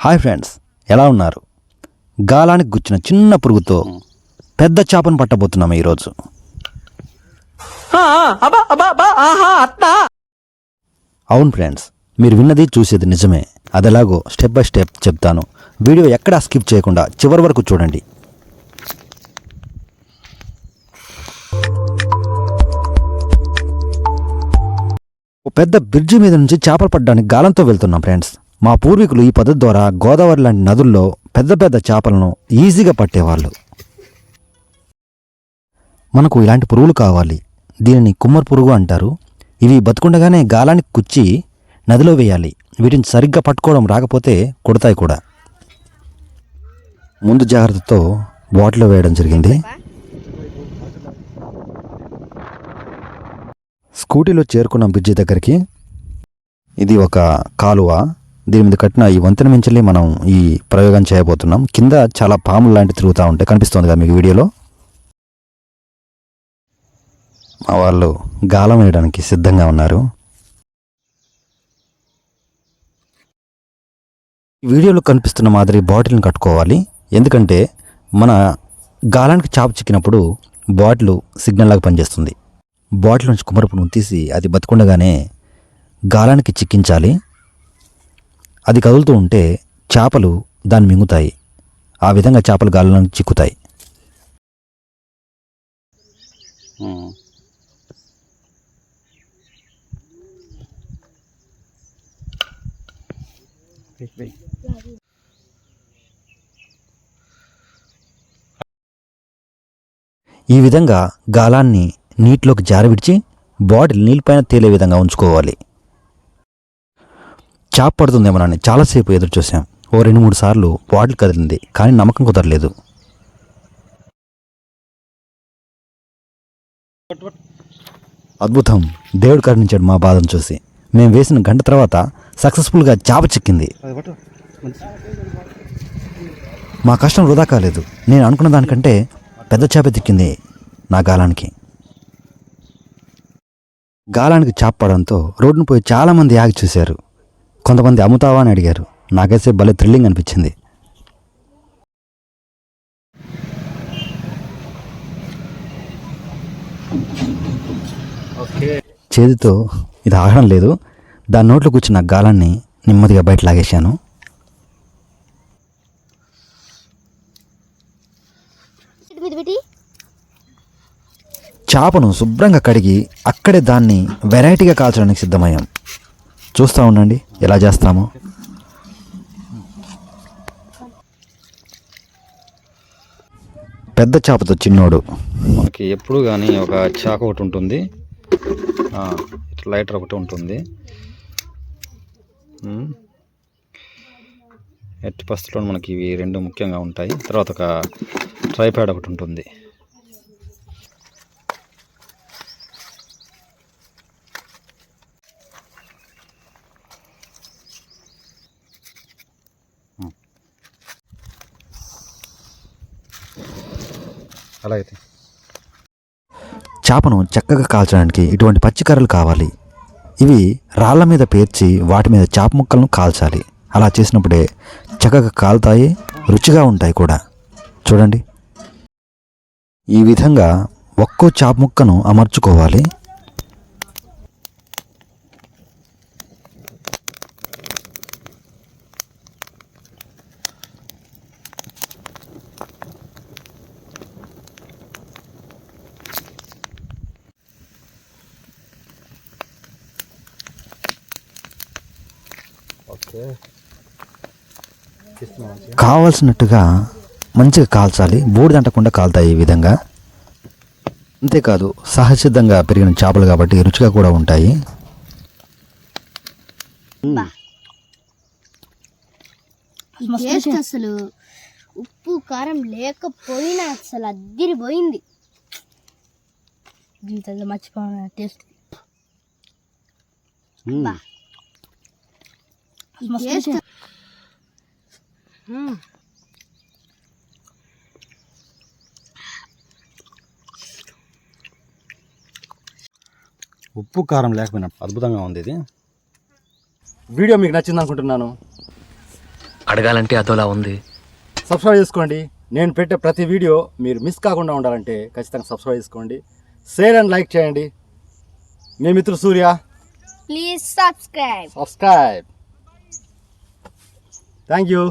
Hi friends, ఎలా ఉన్నారు? గాలానికి గుచ్చిన చిన్న పురుగుతో పెద్ద చేపను పట్టబోతున్నాము ఈరోజు. అవును ఫ్రెండ్స్, మీరు విన్నది చూసేది నిజమే. అదెలాగో స్టెప్ బై స్టెప్ చెప్తాను. వీడియో ఎక్కడా స్కిప్ చేయకుండా చివరి వరకు చూడండి. ఓ పెద్ద బ్రిడ్జి మీద నుంచి చేపలు పట్టడానికి గాలంతో వెళ్తున్నాం ఫ్రెండ్స్. మా పూర్వీకులు ఈ పద్ధతి ద్వారా గోదావరి లాంటి నదుల్లో పెద్ద పెద్ద చేపలను ఈజీగా పట్టేవాళ్ళు. మనకు ఇలాంటి పురుగులు కావాలి. దీనిని కుమ్మరి పురుగు అంటారు. ఇవి బతుకుండగానే గాలానికి కుచ్చి నదిలో వేయాలి. వీటిని సరిగ్గా పట్టుకోవడం రాకపోతే కొడతాయి కూడా. ముందు జాగ్రత్తతో బాటిల్లో వేయడం జరిగింది. స్కూటీలో చేరుకున్న బ్రిడ్జి దగ్గరికి. ఇది ఒక కాలువ. దీని మీద కట్టిన ఈ వంతెన మించెల్లి మనం ఈ ప్రయోగం చేయబోతున్నాం. కింద చాలా పాములు లాంటివి తిరుగుతూ ఉంటాయి, కనిపిస్తుంది కదా మీకు వీడియోలో. మా వాళ్ళు గాలం వేయడానికి సిద్ధంగా ఉన్నారు. వీడియోలో కనిపిస్తున్న మాదిరి బాటిల్ని కట్టుకోవాలి. ఎందుకంటే మన గాలానికి చాప చిక్కినప్పుడు బాటిల్ సిగ్నల్ లాగా పనిచేస్తుంది. బాటిల్ నుంచి కుమ్మరిపును తీసి అది బతుకుండగానే గాలానికి చిక్కించాలి. అది కదులుతూ ఉంటే చేపలు దాన్ని మింగుతాయి. ఆ విధంగా చేపలు గాలంలోకి చిక్కుతాయి. ఈ విధంగా గాలాన్ని నీటిలోకి జారవిడిచి బాటిల్ నీళ్ళపైన తేలే విధంగా ఉంచుకోవాలి. చేప పడుతుందేమోనని చాలాసేపు ఎదురు చూసాం. ఓ 2-3 సార్లు బాటిల్ కదిలింది, కానీ నమ్మకం కుదరలేదు. అద్భుతం, దేవుడు కరుణించాడు మా బాధను చూసి. మేము వేసిన గంట తర్వాత సక్సెస్ఫుల్గా చేప చిక్కింది. మా కష్టం వృధా కాలేదు. నేను అనుకున్న దానికంటే పెద్ద చేప చిక్కింది నా గాలానికి. గాలానికి చేప పడడంతో రోడ్డును పోయి చాలామంది ఆగి చూశారు. కొంతమంది అమ్ముతావా అని అడిగారు. నాకైతే భలే థ్రిల్లింగ్ అనిపించింది. చేతితో ఇది ఆగడం లేదు. దాని నోట్లో కూర్చున్న గాలాన్ని నెమ్మదిగా బయట లాగేశాను. చేపను శుభ్రంగా కడిగి అక్కడే దాన్ని వెరైటీగా కాల్చడానికి సిద్ధమయ్యాం. చూస్తూ ఉండండి ఎలా చేస్తామో. పెద్ద చేపతో చిన్నోడు. మనకి ఎప్పుడు కానీ ఒక చాకు ఒకటి ఉంటుంది, లైటర్ ఒకటి ఉంటుంది. ఎట్టి పరిస్థితుల్లో మనకి ఇవి రెండు ముఖ్యంగా ఉంటాయి. తర్వాత ఒక ట్రైపాడ్ ఒకటి ఉంటుంది. అలాగైతే చేపను చక్కగా కాల్చడానికి ఇటువంటి పచ్చికర్రలు కావాలి. ఇవి రాళ్ళ మీద పేర్చి వాటి మీద చేప ముక్కలను కాల్చాలి. అలా చేసినప్పుడే చక్కగా కాలుతాయి, రుచిగా ఉంటాయి కూడా. చూడండి, ఈ విధంగా ఒక్కో చేప ముక్కను అమర్చుకోవాలి. కావాల్సినట్టుగా మంచిగా కాల్చాలి. బూడిదంటకుండా కాలుతాయి ఈ విధంగా. అంతేకాదు, సహజసిద్ధంగా పెరిగిన చేపలు కాబట్టి రుచిగా కూడా ఉంటాయి. అసలు ఉప్పు కారం లేకపోయినా అసలు అద్దిరిపోయింది. జీవితంలో మర్చిపోయిన టేస్ట్. ఉప్పు కారం లేకపోయినా అద్భుతంగా ఉంది ఇది. వీడియో మీకు నచ్చింది అనుకుంటున్నాను. అడగాలంటే అదోలా ఉంది. సబ్స్క్రైబ్ చేసుకోండి. నేను పెట్టే ప్రతి వీడియో మీరు మిస్ కాకుండా ఉండాలంటే ఖచ్చితంగా సబ్స్క్రైబ్ చేసుకోండి. షేర్ అండ్ లైక్ చేయండి. మీ మిత్రుడు Surya. Please subscribe. Thank you.